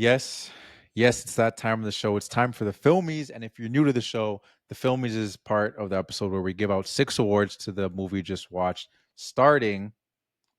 Yes, yes, it's that time of the show. It's time for the Filmmies. And if you're new to the show, the Filmmies is part of the episode where we give out 6 awards to the movie you just watched, starting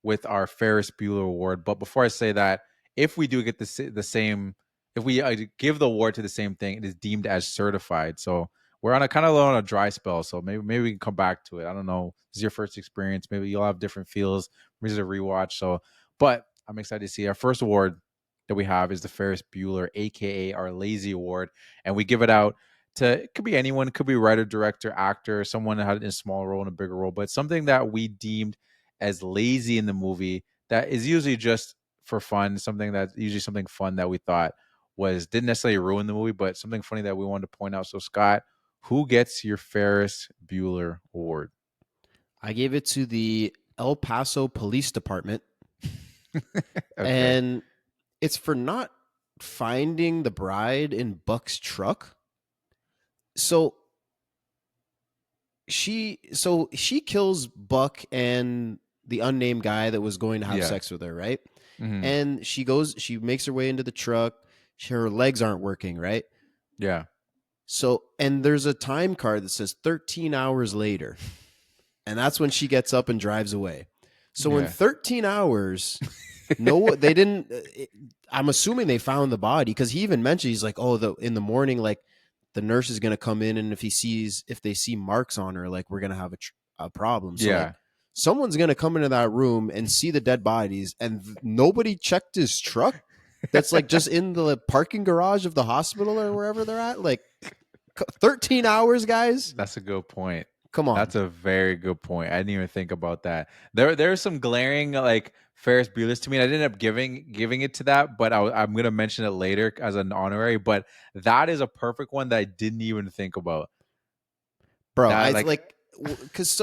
with our Ferris Bueller Award. But before I say that, if we do get the same, if we give the award to the same thing, it is deemed as certified. So we're on a kind of on a dry spell. So maybe we can come back to it. I don't know. This is your first experience. Maybe you'll have different feels. Maybe it's a rewatch. So, but I'm excited to see our first award that we have is the Ferris Bueller, aka our Lazy Award, and we give it out to, it could be anyone, it could be writer, director, actor, someone that had a small role in a bigger role, but something that we deemed as lazy in the movie that is usually just for fun, something that usually something fun that we thought was didn't necessarily ruin the movie, but something funny that we wanted to point out. So Scott, who gets your Ferris Bueller Award? I gave it to the El Paso Police Department, Okay. and it's for not finding the bride in Buck's truck. So she kills Buck and the unnamed guy that was going to have Yeah. sex with her, right? Hmm. And she makes her way into the truck. Her legs aren't working, right? Yeah. So, and there's a time card that says 13 hours later. And that's when she gets up and drives away. So in Yeah. 13 hours, no, they didn't. I'm assuming they found the body because he even mentioned he's like, oh, in the morning, like the nurse is gonna come in, and if they see marks on her, like we're gonna have a problem. So like Yeah. someone's gonna come into that room and see the dead bodies, and nobody checked his truck. That's like just in the parking garage of the hospital or wherever they're at. Like 13 hours, guys. That's a good point. Come on. That's a very good point. I didn't even think about that. There's some glaring like Ferris Bueller's to me. And I didn't end up giving it to that, but I'm gonna mention it later as an honorary. But that is a perfect one that I didn't even think about. Bro, That I like like because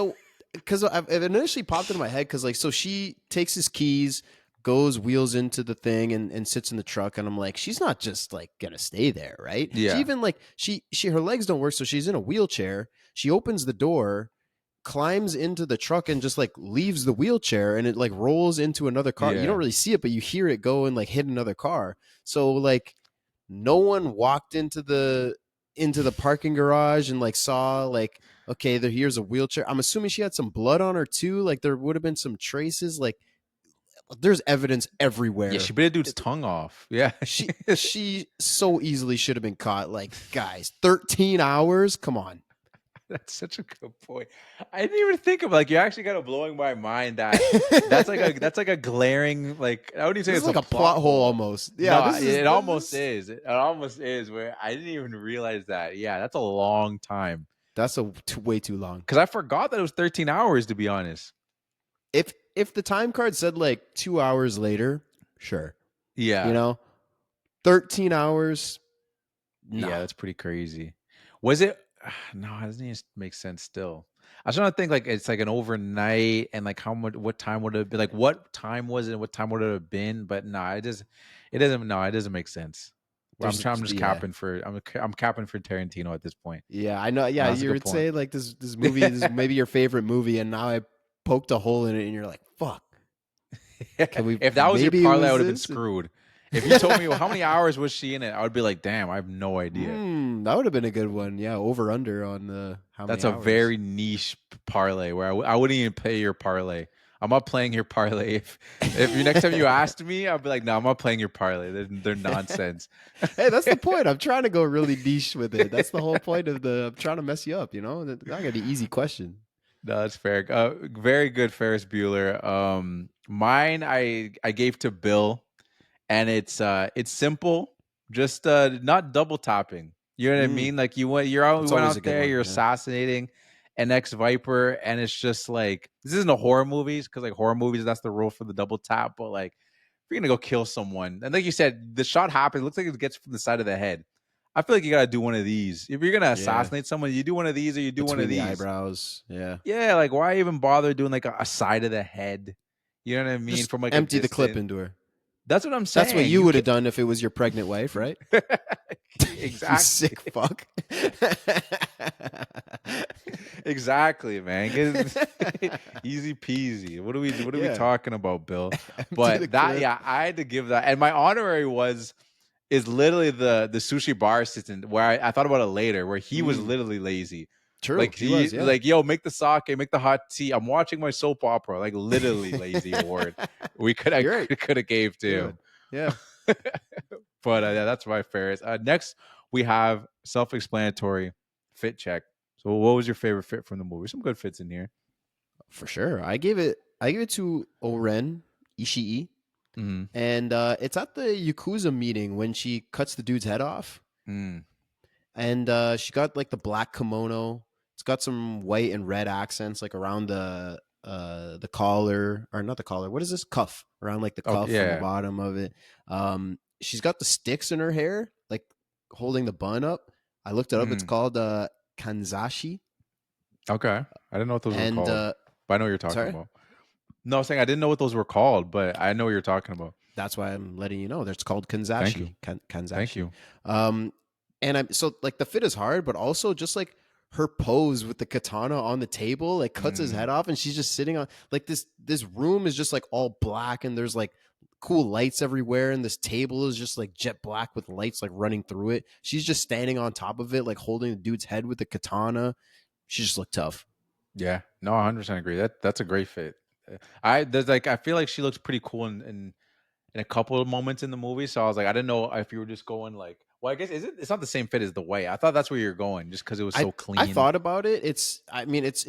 it initially popped into my head because like so she takes his keys, goes wheels into the thing and sits in the truck, and I'm like, she's not just like gonna stay there, right? She yeah even like she her legs don't work, so she's in a wheelchair. She opens the door, climbs into the truck, and just like leaves the wheelchair, and it like rolls into another car. You don't yeah really see it, but you hear it go and like hit another car. So like no one walked into the parking garage and like saw like okay here's a wheelchair. I'm assuming she had some blood on her too, like there would have been some traces, like there's evidence yeah. everywhere. She bit a dude's tongue off. Yeah. She so easily should have been caught. Like guys, 13 hours, come on. That's such a good point. I didn't even think of like you actually kind of blowing my mind that that's like a glaring like I wouldn't even say This is it's a like a plot plot hole hole. almost. Yeah, No, this is it almost this is. It almost is where I didn't even realize that. Yeah, that's a long time that's way too long. because I forgot that it was 13 hours to be honest. If the time card said like 2 hours later, sure, you Yeah, know, 13 hours, yeah, nah. that's pretty crazy. Was it? No, it doesn't even make sense. Still, I was trying to think like it's like an overnight and like how much, what time would it have been? Like what time was it? And what time would it have been? But no, it doesn't. No, it doesn't make sense. Well, I'm just Yeah. capping for I'm capping for Tarantino at this point. Yeah, I know. No, Yeah, that's a you good would point. say like this movie is maybe your favorite movie, and now I poked a hole in it, and you're like, "Fuck, can we? If that was your Maybe it parlay, I was would have been this." screwed. If you told me well, how many hours was she in it, I would be like, damn, I have no idea. That would have been a good one. Yeah, over under on how many That's a hours. very niche parlay where I wouldn't even pay your parlay. I'm not playing your parlay. If you next time you asked me, I'd be like, no, I'm not playing your parlay. They're nonsense. Hey, that's the point. I'm trying to go really niche with it. That's the whole point of the. I'm trying to mess you up. You know, I got the easy question. No, that's fair. Very good, Ferris Bueller. Mine I gave to Bill, and it's simple, just not double tapping. You know what I Mm, mean? Like you that's went always a out good there, one. you're Yeah. assassinating an ex Viper, and it's just like this isn't a horror movies because like horror movies that's the rule for the double tap, but like if you're gonna go kill someone, and like you said, the shot happens, it looks like it gets from the side of the head. I feel like you gotta do one of these. If you're gonna Yeah. assassinate someone, you do one of these or you do one of Between the these. eyebrows. Yeah. Yeah, like why even bother doing like a side of the head? You know what I mean? Just From like a empty the clip distance. into her. That's what I'm That's what saying. you You would have can't done if it was your pregnant wife, right? You exactly. sick fuck. Exactly, man. Easy peasy. What are we Yeah. talking about, Bill? Empty the But that clip. yeah, I had to give that. And my honorary was is literally the sushi bar assistant. Where I thought about it later, where he was Mm, literally lazy. true, Like he was. he Yeah, like, yo, make the sake, make the hot tea. I'm watching my soap opera. Like literally lazy award. We could I you're right. could have gave to Good. him. Yeah, But yeah, that's my favorite. Next, we have self-explanatory fit check. So, what was your favorite fit from the movie? Some good fits in here. for sure. I gave it to Oren Ishii, Mm, and it's at the Yakuza meeting when she cuts the dude's head off, mm. and she got like the black kimono. It's got some white and red accents like around the collar, or not the collar. What is this, cuff? Around like the Okay, cuff and the yeah. bottom of it. She's got the sticks in her hair, like holding the bun up. I looked it up. It's Mm. called kanzashi, Okay, I didn't know what those were and called, but I know what you're talking sorry. about. No, I was saying I didn't know what those were called, but I know what you're talking about. That's why I'm letting you know. That's called Thank you, kanzashi. thank Kanzashi. you. Um, and I'm so like the fit is hard, but also just like her pose with the katana on the table, like cuts his Mm, head off, and she's just sitting on like this room is just like all black, and there's like cool lights everywhere, and this table is just like jet black with lights like running through it. She's just standing on top of it, like holding the dude's head with the katana. She just looked tough. yeah, no, 100% agree. That's a great fit. I there's like I feel like she looks pretty cool in a couple of moments in the movie. So I was like, I didn't know if you were just going like, well, I guess is it? It's not the same fit as the way. I thought that's where you're going, just because it was I so I clean. thought about it. It's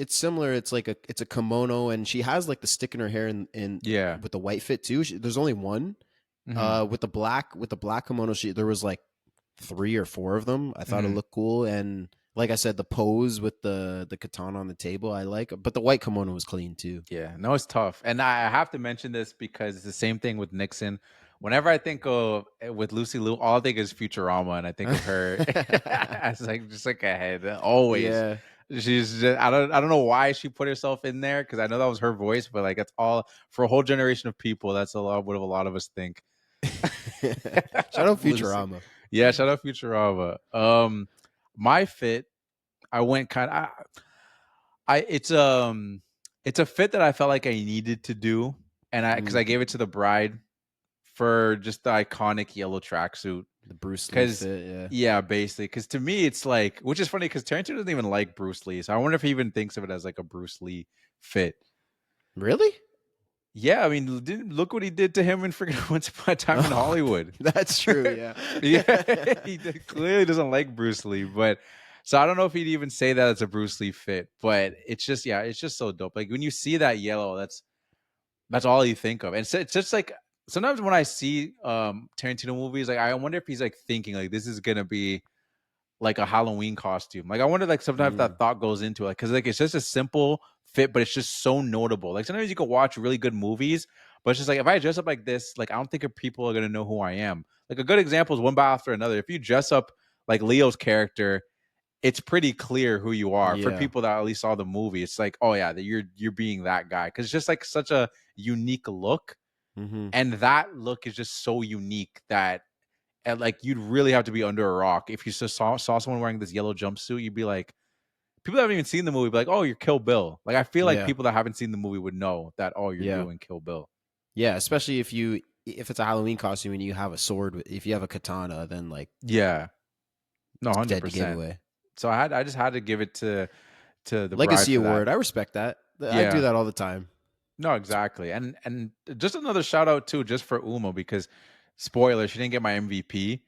similar. It's like it's a kimono, and she has like the stick in her hair in Yeah. with the white fit too. There's only one. Hmm. With the black kimono, there was like three or four of them. I thought it Hmm. looked cool, and like I said, the pose with the katana on the table, I like. But the white kimono was clean too. Yeah. No, it's tough, and I have to mention this because it's the same thing with Nixon. Whenever I think of with Lucy Liu, all I think is Futurama, and I think of her as like just like a head. Always, Yeah. she's just, I don't know why she put herself in there because I know that was her voice, but like that's all for a whole generation of people. That's a lot what a lot of us think. Shout out Lucy. Futurama. Yeah, shout out Futurama. My fit, I went kind of I it's a fit that I felt like I needed to do, and I because Mm, I gave it to the bride for just the iconic yellow tracksuit. the Bruce Lee Because fit. Yeah. yeah, basically, because to me it's like, which is funny because Tarantino doesn't even like Bruce Lee, so I wonder if he even thinks of it as like a Bruce Lee fit. Really? Yeah, I mean, didn't look what he did to him in freaking Once Upon a Time in Oh, Hollywood. that's true. Yeah. Yeah, clearly doesn't like Bruce Lee, but so I don't know if he'd even say that it's a Bruce Lee fit, but it's just yeah, it's just so dope. Like when you see that yellow, that's all you think of, and it's just like sometimes when I see Tarantino movies, like I wonder if he's like thinking like this is gonna be like a Halloween costume. Like I wonder like sometimes if Mm, that thought goes into it because like it's just a simple fit, but it's just so notable. Like sometimes you can watch really good movies, but it's just like if I dress up like this, like I don't think people are gonna know who I am. Like a good example is One By After Another. If you dress up like Leo's character, it's pretty clear who you are for yeah. people that at least saw the movie. It's like, oh yeah, that you're being that guy because it's just like such a unique look, Hmm. and that look is just so unique that and like you'd really have to be under a rock if you just saw someone wearing this yellow jumpsuit. You'd be like, people that haven't even seen the movie, be like, oh, you're Kill Bill. Like I feel like Yeah. people that haven't seen the movie would know that. Oh, you're Yeah. doing Kill Bill. Yeah. Especially if it's a Halloween costume and you have a sword, if you have a katana, then like Yeah, no, it's hundred dead percent. giveaway. So I just had to give it to the bride Legacy for that. award. I respect that. I do Yeah, that all the time. no, exactly. And just another shout out too, just for Uma because spoiler, she didn't get my MVP,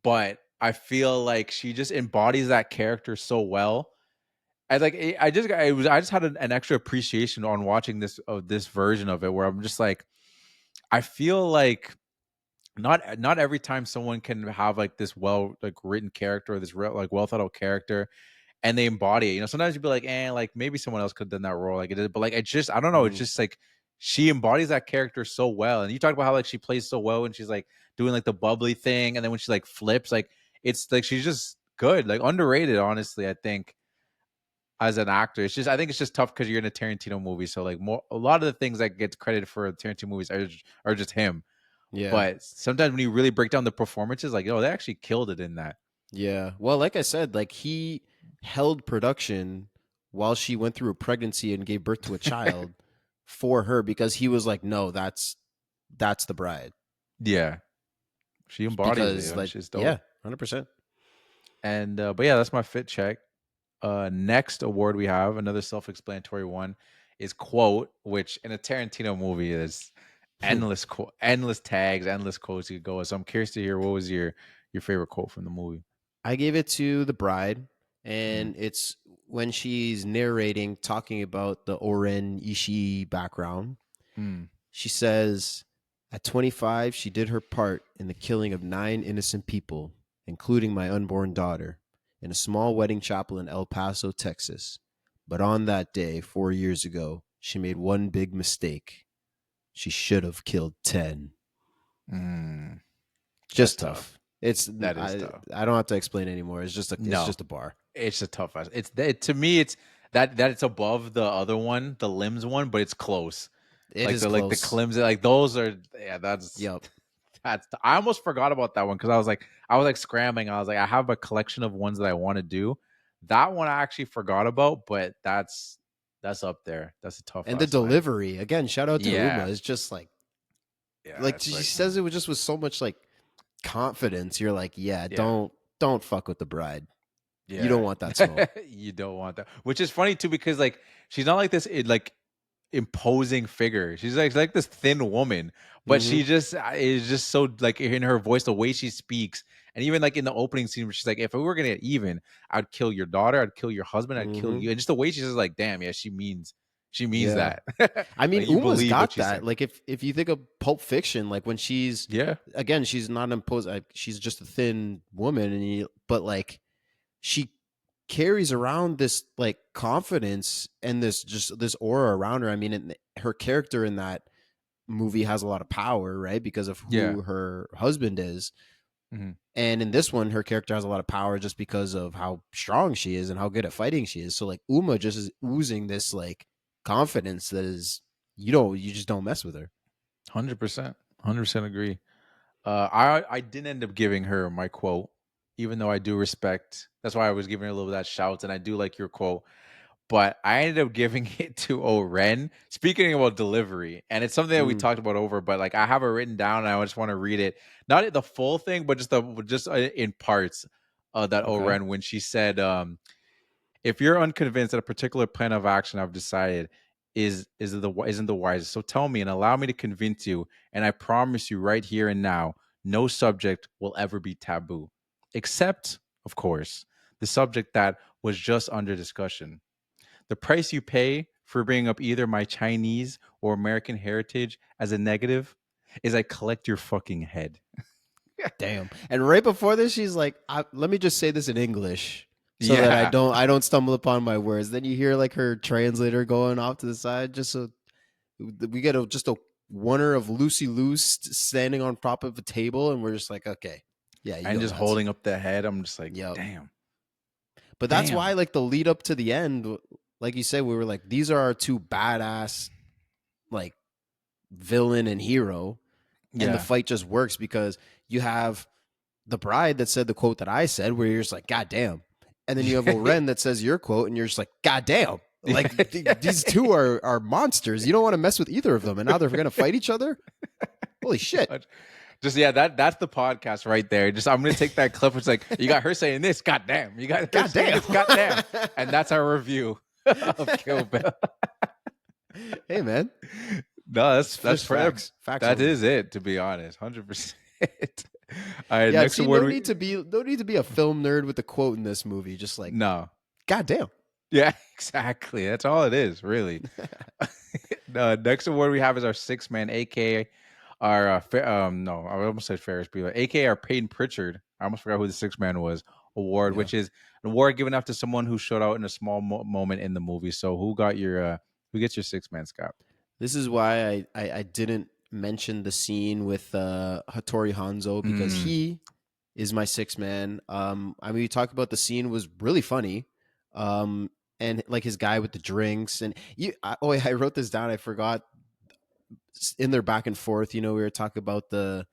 but I feel like she just embodies that character so well. I like I just had an extra appreciation on watching this version of it where I'm just like I feel like not every time someone can have like this well like written character or this like well thought out character and they embody it. You know, sometimes you'd be like, like maybe someone else could have done that role like it is, but like it's just I don't know, it's Mm, just like she embodies that character so well. And you talk about how like she plays so well when she's like doing like the bubbly thing, and then when she like flips, like it's like she's just good, like underrated, honestly, I think as an actor. It's just I think it's just tough because you're in a Tarantino movie, so like more a lot of the things that gets credited for Tarantino movies are just him. yeah. But sometimes when you really break down the performances, like oh, they actually killed it in that. Yeah. Well, like I said, like he held production while she went through a pregnancy and gave birth to a child for her because he was like, no, that's the bride. Yeah, She embodies it, because and like she's yeah, dope. 100%. And but yeah, that's my fit check. Next award we have another self-explanatory one is quote, which in a Tarantino movie is endless tags, endless quotes you could go with. So I'm curious to hear what was your favorite quote from the movie. I gave it to the bride, Mm-hmm. and it's when she's narrating, talking about the Oren Ishii background. Mm. She says, at 25, she did her part in the killing of 9 innocent people, including my unborn daughter, in a small wedding chapel in El Paso, Texas. But on that day, 4 years ago, she made one big mistake. She should have killed 10. Mm. That's Just tough. tough. It's That is I tough. I don't have to explain anymore. It's No, just a bar. it's a tough ass. To me, it's that it's above the other one, the limbs one, but it's close. It is Like the close. Clemson, like those are yeah, Yep. I almost forgot about that one because I was like scrambling. I was like, I have a collection of ones that I want to do. That one I actually forgot about, but that's up there. That's a tough And the ass line. delivery, again, shout out to Uma, Yeah. is just Yeah. like It's she like says it with just with so much like confidence. You're like, yeah, yeah. don't fuck with the bride. You don't Yeah. want that smoke. You don't want that. Which is funny too, because like she's not like this like imposing figure. She's like this thin woman, but Mm-hmm. she just is just so like in her voice, the way she speaks, and even like in the opening scene where she's like, "If we were gonna get even, I'd kill your daughter, I'd kill your husband, I'd kill Mm-hmm. you." And just the way she's just like, "Damn, yeah, she means Yeah. that." I mean, Like you Uma's believe what got she's that. saying. Like if you think of Pulp Fiction, like when she's Yeah, again, she's not imposed. Like, she's just a thin woman, but like she carries around this like confidence and this aura around her. I mean, her character in that movie has a lot of power, right? Because of yeah. who her husband is. Hmm. And in this one, her character has a lot of power just because of how strong she is and how good at fighting she is. So like Uma just is oozing this like confidence that is you just don't mess with her. 100%, 100% agree. I didn't end up giving her my quote, even though I do respect. That's why I was giving her a little bit of that shout, and I do like your quote. But I ended up giving it to Oren. Speaking about delivery, and it's something that we Mm, talked about over, but like I have it written down, and I just want to read it, not the full thing, but just in parts. That okay. Oren when she said, "If you're unconvinced that a particular plan of action I've decided isn't the wisest, so tell me and allow me to convince you, and I promise you right here and now, no subject will ever be taboo, except, of course, the subject that was just under discussion." The price you pay for bringing up either my Chinese or American heritage as a negative is I collect your fucking head. Damn. And right before this, she's like, "Let me just say this in English so that Yeah. I don't stumble upon my words." Then you hear like her translator going off to the side, just so we get just a wonder of Lucy Loose standing on top of a table, and we're just like, okay, yeah, you And go just nuts. holding up the head. I'm just like, Yep. damn. But that's why, Damn. like the lead up to the end, like you said, we were like, these are our two badass, like villain and hero, and the Yeah. fight just works because you have the bride that said the quote that I said, where you're just like, God damn. And then you have Oren that says your quote, and you're just like, God damn. Like these two are monsters. You don't want to mess with either of them. And now they're going to fight each other. Holy shit. Just yeah, that's the podcast right there. Just I'm gonna take that clip. It's like you got her saying this, goddamn. You got her God saying damn. this, goddamn. And that's our review of Kill Bill. Hey, man. No, It's just facts. Facts that only. is it. To be honest, 100%. All right, Yeah. next See, award. no need to be a film nerd with the quote in this movie. Just like, No, God damn. yeah, exactly. That's all it is, really. The next award we have is our six man, aka our no, I almost said Ferris Bueller, aka our Peyton Pritchard. I almost forgot who the six man was. Award, Yeah. which is an award given out to someone who showed out in a small moment in the movie. So who gets your six man, Scott? This is why I didn't mention the scene with Hattori Hanzo because Mm, he is my six man. I mean, we talked about the scene was really funny, and like his guy with the drinks and oh, yeah, I wrote this down. I forgot in their back and forth. You know, we were talking about the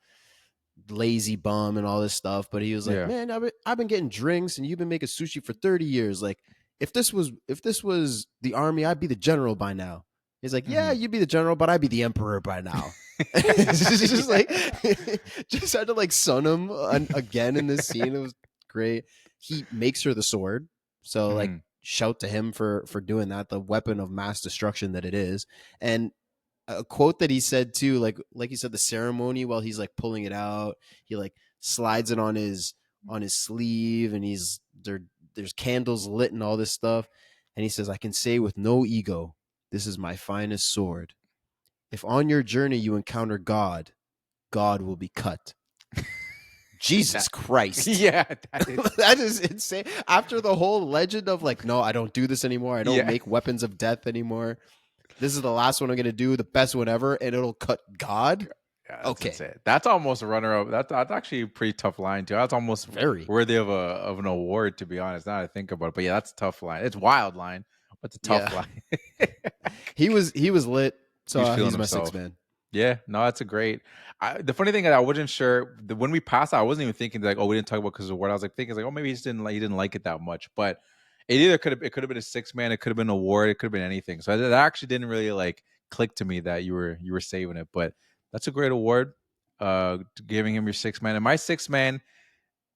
lazy bum and all this stuff, but he was like, yeah. "Man, I've been getting drinks, and you've been making sushi for 30 years. Like, if this was the army, I'd be the general by now." He's like, "Yeah, Hmm. you'd be the general, but I'd be the emperor by now." It's just like just had to like son him again in this scene. It was great. He makes her the sword, so like Mhm. shout to him for doing that. The weapon of mass destruction that it is, and a quote that he said too, like he said, the ceremony while he's like pulling it out, he like slides it on his sleeve, and there's candles lit and all this stuff, and he says, "I can say with no ego, this is my finest sword. If on your journey you encounter God, God will be cut." Jesus That Christ. yeah, that is That is insane. After the whole legend of like, no, I don't do this anymore. I don't yeah. make weapons of death anymore. This is the last one I'm going to do, the best one ever, and it'll cut God. Yeah, that's Okay. insane. That's almost a runner up. That's actually a pretty tough line too. That's almost Very. worthy of an award, to be honest. Now that I think about it, but yeah, that's a tough line. It's a wild line, but it's a tough Yeah. line. He was lit. He was So feeling he's my sixth himself. man. Yeah, no, that's a great. The funny thing is, I wasn't sure when we passed out. I wasn't even thinking like, oh, we didn't talk about because of what I was like thinking like, oh, maybe he didn't like it that much. But it could have been a six man. It could have been an award. It could have been anything. So that actually didn't really like click to me that you were saving it. But that's a great award. Giving him your six man, and my six man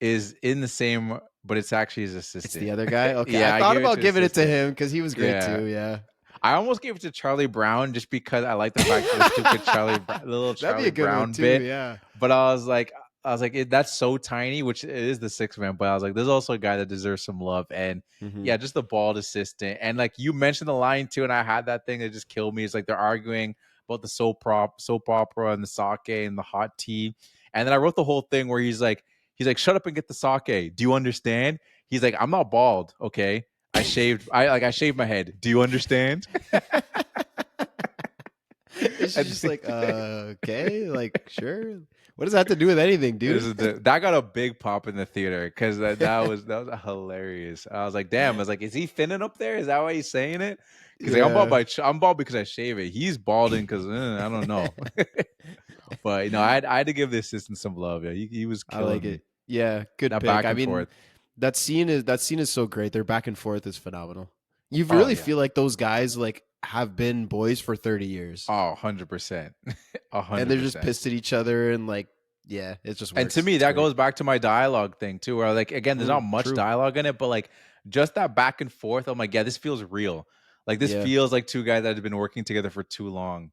is in the same, but it's actually his It's the assistant. other guy. Okay. I Yeah, I thought give it to about his giving it to assistant. him because he was great Yeah, too. Yeah. I almost gave it to Charlie Brown just because I like the fact of the stupid the little That'd be a Charlie good one Brown too. bit. Yeah. But I was like, that's so tiny, which it is the sixth man. But I was like, there's also a guy that deserves some love, and Mm-hmm. yeah, just the bald assistant. And like you mentioned the line too, and I had that thing that just killed me. It's like they're arguing about the soap opera and the sake and the hot tea, and then I wrote the whole thing where he's like, shut up and get the sake. Do you understand? He's like, I'm not bald, okay. I shaved my head. Do you understand? It's And just like, okay, like, sure. What does that have to do with anything, dude? that got a big pop in the theater because that was hilarious. I was like, damn. I was like, is he thinning up there? Is that why he's saying it? Because like Yeah. I'm bald because I shave it. He's balding because I don't know. But you know, I had to give the assistant some love. Yeah, he was I like killing it. me. Yeah, good That pick. back I and mean, forth. that scene is so great. Their back and forth is phenomenal. You Oh really yeah. feel like those guys like have been boys for 30 years. Oh, 100%. And they're just 100%. pissed at each other and like, yeah, it just And to works. me, It's that great. goes back to my dialogue thing too, where like again, there's not much True. dialogue in it, but like just that back and forth, I'm like, yeah, this feels real. Like this Yeah, feels like two guys that have been working together for too long,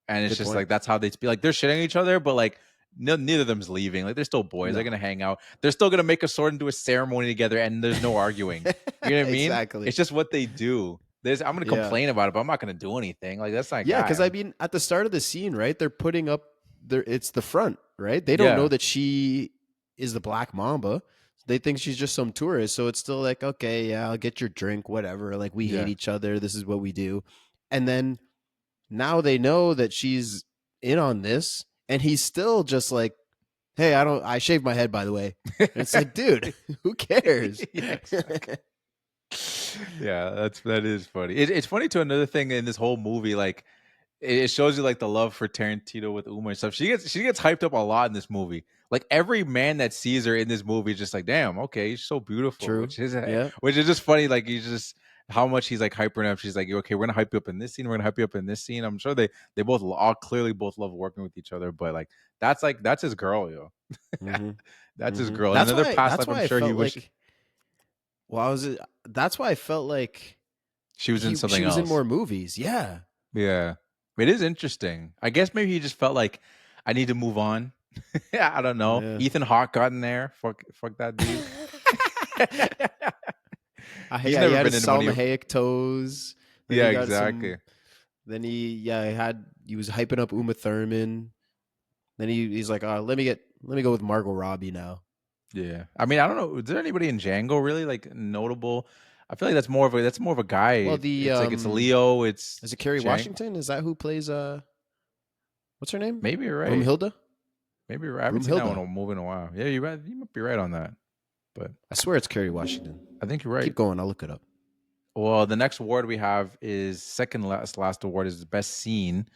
and it's good just point. like that's how they speak. Like they're shitting at each other, but like no, neither of them's leaving. Like they're still boys. They're No. gonna hang out. They're still gonna make a sword and do a ceremony together, and there's no arguing. You know what I mean? Exactly. It's just what they do. I'm gonna Yeah. complain about it, but I'm not gonna do anything. Like that's not Yeah, because guy. I mean, at the start of the scene, right? They're putting up it's the front, right? They don't know Yeah, that she is the Black Mamba. They think she's just some tourist. So it's still like, okay, yeah, I'll get your drink, whatever. Like we hate yeah. each other. This is what we do. And then now they know that she's in on this, and he's still just like, hey, I shaved my head, by the way. And it's like, dude, who cares? Yeah, exactly. Yeah, that is funny. It's funny to another thing in this whole movie. Like it shows you like the love for Tarantino with Uma and stuff. She gets hyped up a lot in this movie. Like every man that sees her in this movie is just like, damn, okay, she's so beautiful. True. Yeah. Which is just funny. Like he's just how much he's like hyping up. She's like, okay, we're gonna hype you up in this scene. We're gonna hype you up in this scene. I'm sure they both all clearly both love working with each other. But like that's his girl, yo. Mm-hmm. That's his Mm-hmm. girl. In That's another why. past That's life, I'm why I sure he felt wish like. Well, I was. That's why I felt like she was in she something was in else. more movies. Yeah. Yeah. It is interesting. I guess maybe he just felt like I need to move on. Yeah, I don't know. Yeah. Ethan Hawke got in there. Fuck that dude. He's Yeah, he never had been his in one of Salma your. Hayek toes. Then Yeah, he got exactly. some. Then he was hyping up Uma Thurman. Then he's like, let me go with Margot Robbie now. Yeah. I mean, I don't know. Is there anybody in Django really like notable? I feel like that's more of a Well, guy. the It's like it's Leo. It's is it Kerry Jang. Washington? Is that who plays what's her name? Maybe you're right. Broomhilda. Maybe you're right. I haven't seen that one Broomhilda. on movie in a while. Yeah, you're right. You might be right on that. But I swear it's Kerry Washington. I think you're right. Keep going. I'll look it up. Well, the next award we have is second last award is the best scene.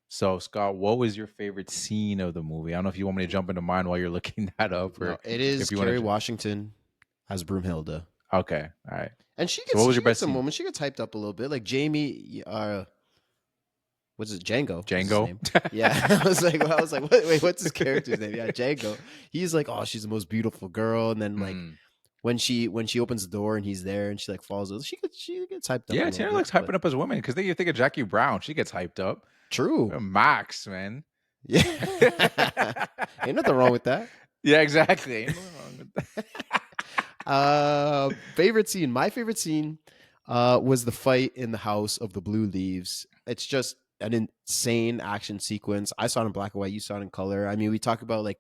So, Scott, what was your favorite scene of the movie? I don't know if you want me to jump into mine while you're looking that up, No, or it is if you want Kerry to. Washington as Broomhilda. Okay, all right. And So, what was she your gets best some scene? moments. She gets hyped up a little bit. Like Jamie, what's it? Django is his Django. name. Yeah, I was like, wait, what's his character's name? Yeah, Django. He's like, oh, she's the most beautiful girl, and then like Mm. when she opens the door and he's there and she like falls, she gets hyped up a Yeah, little Taylor bit, likes but hyping up his women because then you think of Jackie Brown. She gets hyped up. true. Max, man. Yeah, ain't nothing wrong with that. Yeah, exactly. Ain't nothing wrong with that. Favorite scene. My favorite scene was the fight in the House of the Blue Leaves. It's just an insane action sequence. I saw it in black and white. You saw it in color. I mean, we talk about like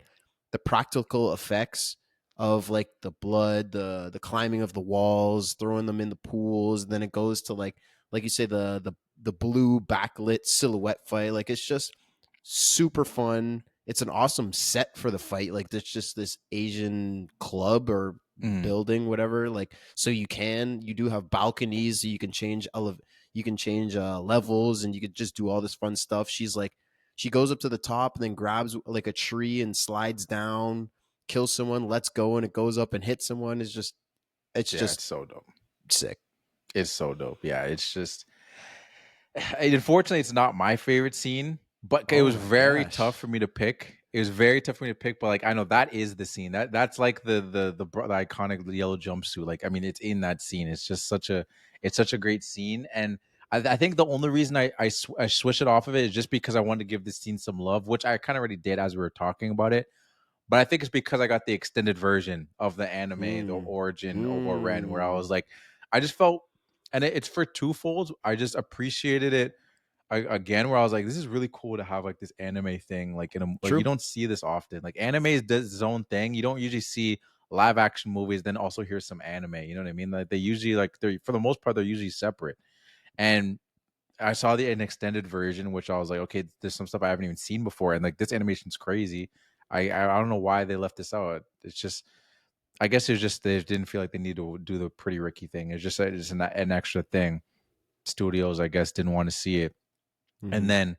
the practical effects of like the blood, the climbing of the walls, throwing them in the pools. And then it goes to like you say, the blue backlit silhouette fight. Like it's just super fun. It's an awesome set for the fight. Like there's just this Asian club or Mm, building, whatever. Like so you do have balconies, so you can change levels, and you could just do all this fun stuff. She goes up to the top and then grabs like a tree and slides down, kills someone, lets go, and it goes up and hits someone. It's yeah, just it's so dope. sick. It's so dope. Yeah, it's just unfortunately it's not my favorite scene, but it Oh was my very tough gosh. for me to pick. It was very tough for me to pick, but like I know that is the scene. That's like the iconic yellow jumpsuit. Like I mean, it's in that scene. It's such a great scene, and I think the only reason I switched it off of it is just because I wanted to give this scene some love, which I kind of already did as we were talking about it. But I think it's because I got the extended version of the anime, the Mm. origin over Ren, where I Mm. was like, I just felt, and it's for twofold. I just appreciated it again, where I was like, this is really cool to have like this anime thing, like in a like you True. don't see this often. Like anime does its own thing. You don't usually see live action movies, then also hear some anime. You know what I mean? Like they usually like they're for the most part they're usually separate. And I saw an extended version, which I was like, okay, there's some stuff I haven't even seen before, and like this animation's crazy. I don't know why they left this out. It's just I guess it's just they didn't feel like they needed to do the Pretty Ricky thing. It's an extra thing. Studios, I guess, didn't want to see it. And Mm-hmm. then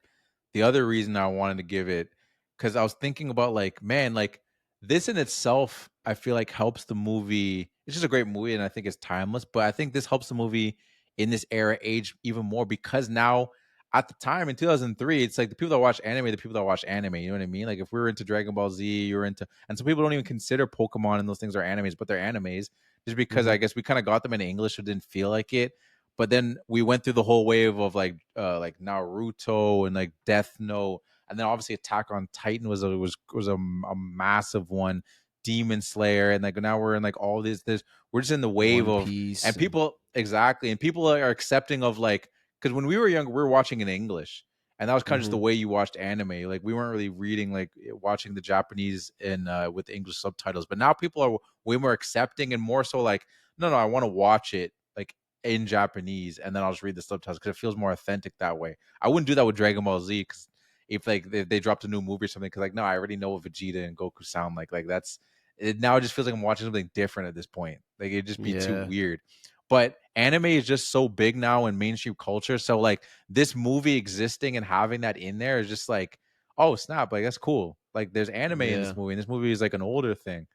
the other reason I wanted to give it, because I was thinking about like, man, like this in itself, I feel like helps the movie. It's just a great movie, and I think it's timeless. But I think this helps the movie in this era age even more because now, at the time in 2003, it's like the people that watch anime, the people that watch anime. You know what I mean? Like if we were into Dragon Ball Z, you're into, and some people don't even consider Pokemon and those things are animes, but they're animes just because Mm-hmm. I guess we kind of got them in English, so it didn't feel like it. But then we went through the whole wave of like Naruto and like Death Note, and then obviously Attack on Titan was a massive one. Demon Slayer, and like now we're in like all this we're just in the wave One of, Piece and and people exactly, and people are accepting of like, because when we were young we were watching in English, and that was kind of just mm-hmm. the way you watched anime. Like we weren't really reading, like watching the Japanese in with English subtitles, but now people are way more accepting and more so like, no, I want to watch it like in Japanese, and then I'll just read the subtitles because it feels more authentic that way. I wouldn't do that with Dragon Ball Z because if like they dropped a new movie or something, because like no, I already know what Vegeta and Goku sound like. Like that's it now. It just feels like I'm watching something different at this point. Like it'd just be too Yeah. weird. But anime is just so big now in mainstream culture. So like this movie existing and having that in there is just like, oh snap, like that's cool. Like there's anime in Yeah. this movie, and this movie is like an older thing.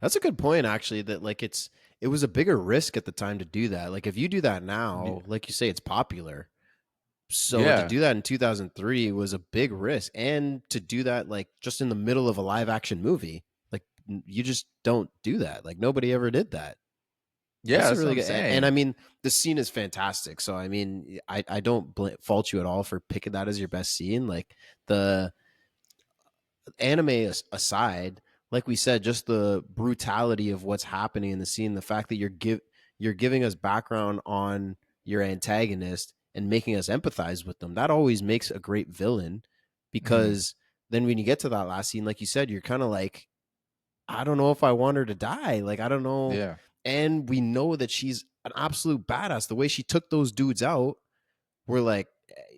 That's a good point actually, that like it was a bigger risk at the time to do that. Like if you do that Yeah. now, like you say, it's popular. So to Yeah. do that in 2003 was a big risk, and to do that like just in the middle of a live action movie, like you just don't do that. Like nobody ever did that. Yeah, That's a that's what really I'm good, and I saying. mean the scene is fantastic. So I mean I don't fault you at all for picking that as your best scene. Like the anime aside, like we said, just the brutality of what's happening in the scene, the fact that you're giving us background on your antagonist and making us empathize with them, that always makes a great villain. Mhm. Because then when you get to that last scene, like you said, you're kind of like, I don't know if I want her to die. Like I don't know. Yeah. And we know that she's an absolute badass. The way she took those dudes out, we're like,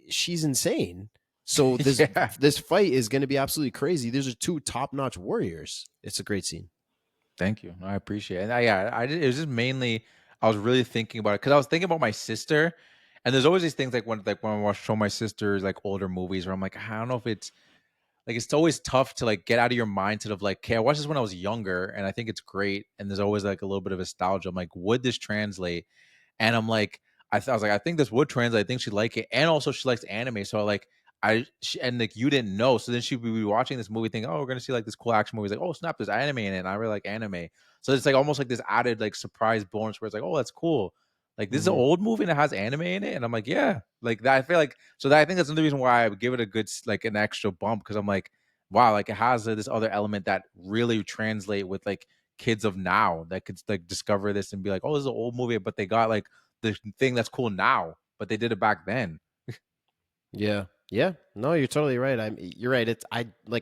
she's insane. So this Yeah. this fight is going to be absolutely crazy. These are two top notch warriors. It's a great scene. Thank you. No, I appreciate it. And yeah, I did. It was just mainly I was really thinking about it because I was thinking about my sister, and there's always these things like when I watch show my sisters like older movies where I'm like, I don't know if it's like it's always tough to like get out of your mindset of like, okay, I watched this when I was younger, and I think it's great, and there's always like a little bit of nostalgia. I'm like, would this translate? And I'm like, I was like, I think this would translate. I think she'd like it, and also she likes anime. So like, and like you didn't know. So then she'd be watching this movie, thinking, oh, we're gonna see like this cool action movie. It's like, oh snap, there's anime in it. And I really like anime. So it's like almost like this added like surprise bonus where it's like, oh, that's cool. Like this is an Hmm. old movie and it has anime in it, and I'm like, yeah, like that. I feel like so that I think that's another reason why I would give it a good like an extra bump because I'm like, wow, like it has this other element that really translate with like kids of now that could like discover this and be like, oh, this is an old movie, but they got like the thing that's cool now, but they did it back then. Yeah. Yeah. No, you're totally right. You're right.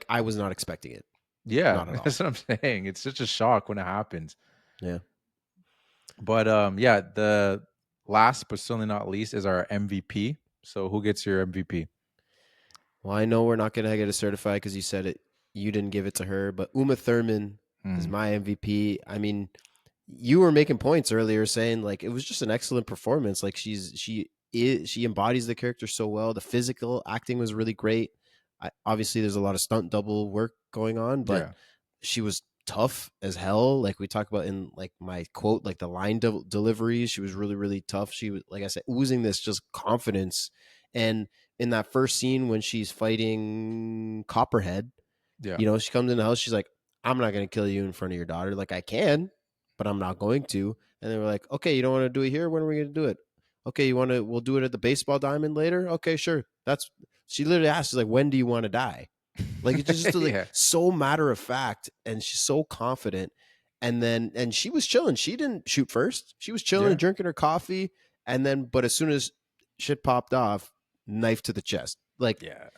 I was not expecting it. Yeah, Not at all. that's what I'm saying. It's such a shock when it happens. Yeah. But yeah, the last but certainly not least is our MVP. So who gets your MVP? Well, I know we're not gonna get it certified because you said it. You didn't give it to her, but Uma Thurman is Hmm. my MVP. I mean, you were making points earlier saying like it was just an excellent performance. Like she embodies the character so well. The physical acting was really great. Obviously, there's a lot of stunt double work going on, but Yeah. she was tough as hell. Like we talk about in like my quote, like the line deliveries. She was really, really tough. She was, like I said, oozing this just confidence. And in that first scene when she's fighting Copperhead, Yeah. you know, she comes in the house. She's like, "I'm not going to kill you in front of your daughter. Like I can, but I'm not going to." And they were like, "Okay, you don't want to do it here. When are we going to do it? Okay, you want to? We'll do it at the baseball diamond later. Okay, sure." That's she literally asked, like, "When do you want to die?" Like it's just like Yeah. so matter of fact, and she's so confident. And she was chilling. She didn't shoot first. She was chilling and Yeah. drinking her coffee. And then, but as soon as shit popped off, knife to the chest. Like Yeah.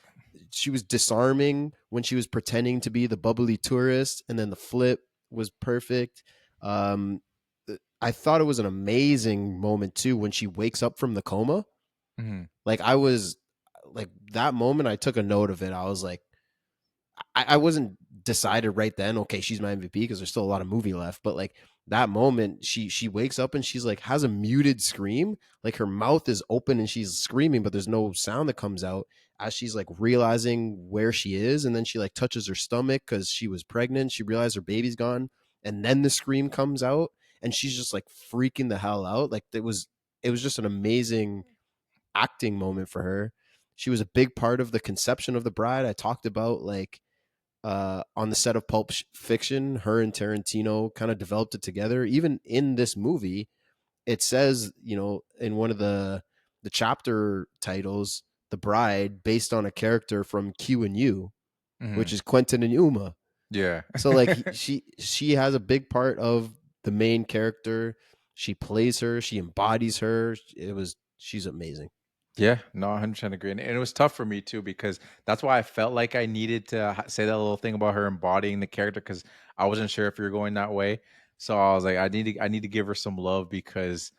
she was disarming when she was pretending to be the bubbly tourist, and then the flip was perfect. Um, I thought it was an amazing moment too when she wakes up from the coma. Hmm. Like I was like that moment, I took a note of it. I was like, I wasn't decided right then. Okay, she's my MVP because there's still a lot of movie left. But like that moment, she wakes up and she's like has a muted scream, like her mouth is open and she's screaming, but there's no sound that comes out as she's like realizing where she is, and then she like touches her stomach because she was pregnant. She realized her baby's gone, and then the scream comes out, and she's just like freaking the hell out. Like it was just an amazing acting moment for her. She was a big part of the conception of the bride. I talked about like on the set of Pulp Fiction, her and Tarantino kind of developed it together. Even in this movie, it says, you know, in one of the chapter titles, "The Bride," based on a character from Q and U, which Hmm. is Quentin and Uma. Yeah. So like she has a big part of the main character. She plays her, she embodies her. She's amazing. Yeah, no, 100% agree. And it was tough for me too because that's why I felt like I needed to say that little thing about her embodying the character because I wasn't sure if you were going that way. So I was like, I need to give her some love because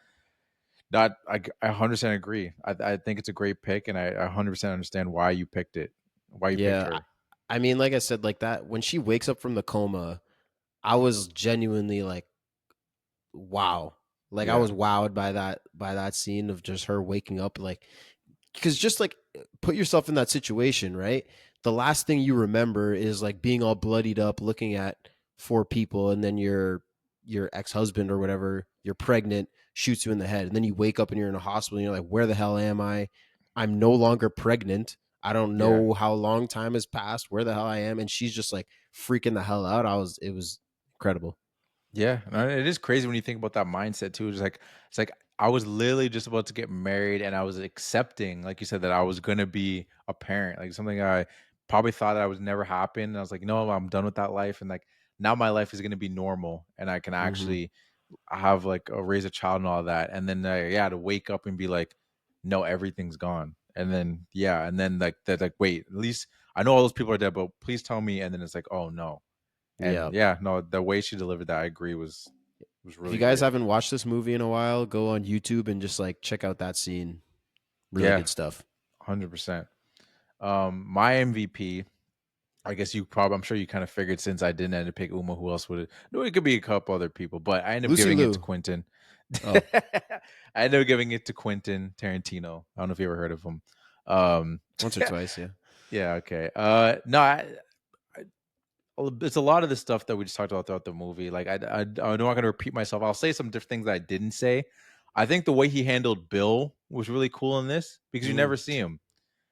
that I 100% agree. I think it's a great pick, and I 100% understand why you picked it, why you picked Yeah, her. I mean, like I said, like that when she wakes up from the coma, I was genuinely like, wow. Like I Yeah, was wowed by that scene of just her waking up, like because just like put yourself in that situation, right? The last thing you remember is like being all bloodied up looking at four people, and then your ex-husband or whatever, you're pregnant, shoots you in the head, and then you wake up and you're in a hospital and you're like, where the hell am I? I'm no longer pregnant. I don't yeah. know how long time has passed, where the hell I am. And she's just like freaking the hell out. It was incredible. Yeah, no, it is crazy when you think about that mindset too. It's like I was literally just about to get married, and I was accepting, like you said, that I was gonna be a parent, like something I probably thought that I would never happen. And I was like, no, I'm done with that life, and like now my life is gonna be normal, and I can Hmm. actually have like raise a child and all that. And then yeah, to wake up and be like, no, everything's gone. And then yeah, and then like that, like wait, at least I know all those people are dead, but please tell me. And then it's like, oh no, Yeah. and yeah, no, the way she delivered that, I agree, was If you really guys great. haven't watched this movie in a while, go on YouTube and just like check out that scene. Really Yeah, good stuff. 100%. My MVP, I guess you probably, I'm sure you kind of figured since I didn't end up pick Uma, who else would it? No, it could be a couple other people, but I ended up Lucy giving it to Liu. Quentin. Oh, I ended up giving it to Quentin Tarantino. I don't know if you ever heard of him. Um, once or twice, yeah. yeah, okay. No, it's a lot of the stuff that we just talked about throughout the movie. Like I'm not going to repeat myself. I'll say some different things that I didn't say. I think the way he handled Bill was really cool in this because you Mm, never see him.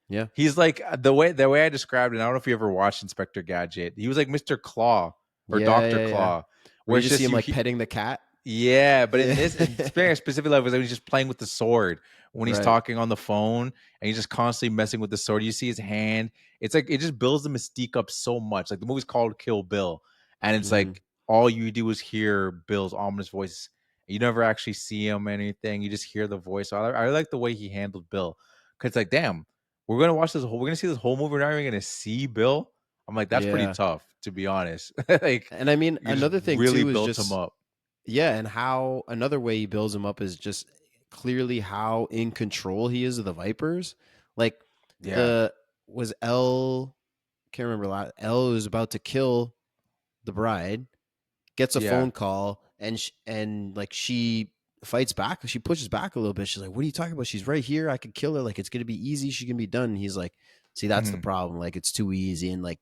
yeah, He's like the way I described it. I don't know if you ever watched Inspector Gadget. He was like Mr. Claw or yeah, Doctor yeah, yeah. Claw, Where where you it's just see just him you. like petting the cat. Yeah, but in Yeah. this, in specific level, was like he's just playing with the sword when he's Right. talking on the phone, and he's just constantly messing with the sword. You see his hand. It's like it just builds the mystique up so much. Like the movie's called Kill Bill, and it's Hmm. like all you do is hear Bill's ominous voice. You never actually see him or anything. You just hear the voice. So I like the way he handled Bill, because it's like, damn, we're gonna see this whole movie. We're not even gonna see Bill. I'm like, that's pretty Yeah. tough, to be honest. Like And I mean, you just another thing really too is built him just, up. yeah, and how another way he builds him up is just clearly how in control he is of the Vipers. Like Yeah. the was L can't remember a lot. L was about to kill the bride, gets a Yeah. phone call, and like she fights back. She pushes back a little bit. She's like, "What are you talking about? She's right here. I could kill her. Like it's gonna be easy. She can be done." And he's like, "See, that's the Mhm, problem. Like it's too easy." And like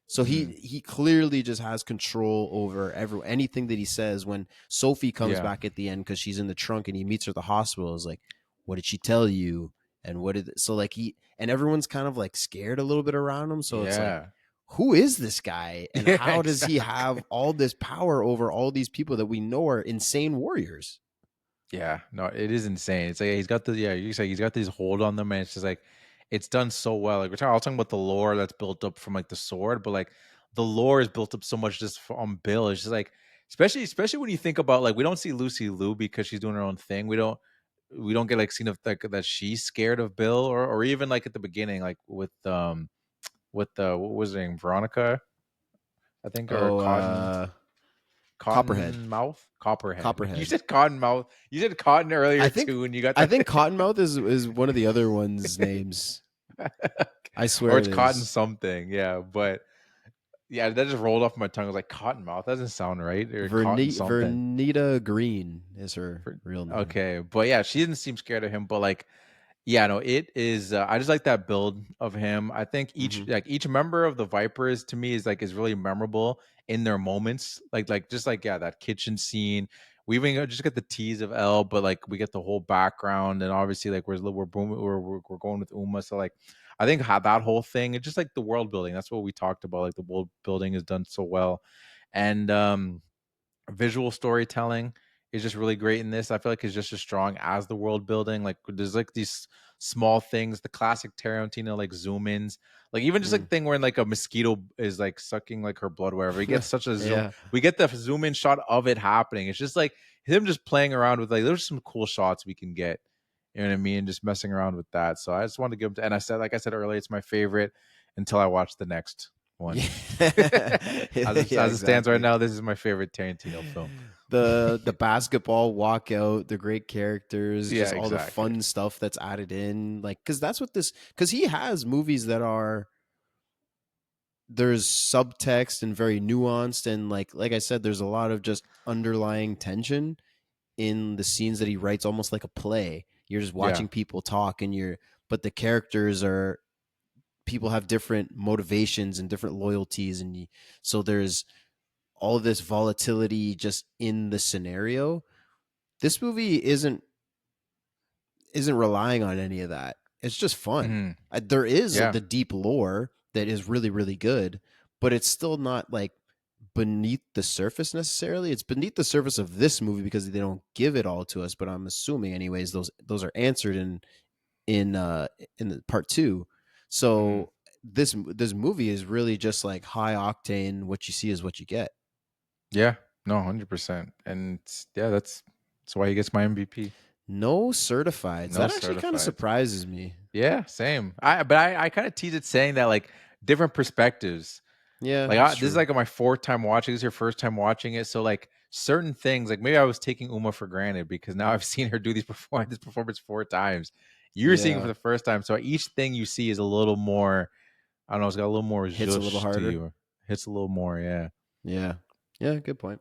so mhm. he clearly just has control over anything that he says. When Sophie comes Yeah. back at the end because she's in the trunk and he meets her at the hospital, is like, what did she tell you? And what did so like he and everyone's kind of like scared a little bit around him. So it's like, Yeah. who is this guy and Yeah, how does he have exactly. all this power over all these people that we know are insane warriors? Yeah, no, it is insane. It's like he's got the yeah, you say he's got this hold on them, and it's just like it's done so well. Like I was talking about the lore that's built up from like the sword, but like the lore is built up so much just from Bill. It's just like especially when you think about like we don't see Lucy Liu because she's doing her own thing. We don't get like scene of like that she's scared of Bill or even like at the beginning like with the what was her name Veronica I think or Oh, Copperhead. Copperhead. You Copperhead. said Cottonmouth. You said Cotton I earlier think too, and you got I the think Cottonmouth is one of the other ones' names. I or swear it's it Cotton is. something. Yeah, but yeah, that just rolled off my tongue. I was like Cottonmouth. That doesn't sound right. Or Cotton something. Vernita Green is her For- real name. Okay, but yeah, she didn't seem scared of him. But like yeah, no, it is. I just like that build of him. I think Hmm. each member of the Vipers to me is really memorable in their moments. Like just like yeah, that kitchen scene. We even just get the tease of Elle, but like we get the whole background, and obviously like we're going with Uma. So like I think how that whole thing, it's just like the world building. That's what we talked about. Like the world building is done so well, and visual storytelling is just really great in this. I feel like it's just as strong as the world building. Like there's like these small things, the classic Tarantino like zoom ins, like even just like Mm. thing where like a mosquito is like sucking like her blood, wherever. We get such a zoom. Yeah. We get the zoom in shot of it happening. It's just like him just playing around with like there's some cool shots we can get. You know what I mean? Just messing around with that. So I just wanted to give him. And I said, like I said earlier, it's my favorite until I watch the next one. Yeah. Yeah, As it stands right exactly. now, this is my favorite Tarantino film. The basketball walkout, the great characters, Yeah, just all the exactly. fun stuff that's added in. Like, because that's what this, because he has movies that are, there's subtext and very nuanced. And like I said, there's a lot of just underlying tension in the scenes that he writes, almost like a play. You're just Yeah. watching people talk and but the characters are, people have different motivations and different loyalties. So there's all this volatility just in the scenario. This movie isn't relying on any of that. It's just fun. Mhm. There is Yeah. the deep lore that is really really good, but it's still not like beneath the surface necessarily. It's beneath the surface of this movie because they don't give it all to us. But I'm assuming, anyways, those are answered in uh in the part two. Mhm. So this movie is really just like high octane. What you see is what you get. Yeah. No, 100%. And yeah, that's why he gets my MVP. No certifieds. No That actually kind of certified. surprises me. Yeah, same. I kind of teased it saying that like different perspectives. Yeah, Like it's this is true. like my fourth time watching. This is your first time watching it, so like certain things, like maybe I was taking Uma for granted because now I've seen her do this performance four times. You're seeing it for Yeah, the first time, so each thing you see is a little more. I don't know. It's got a little more hits a little zhuzh to harder. you. Hits a little more. Yeah. Yeah. Yeah, good point.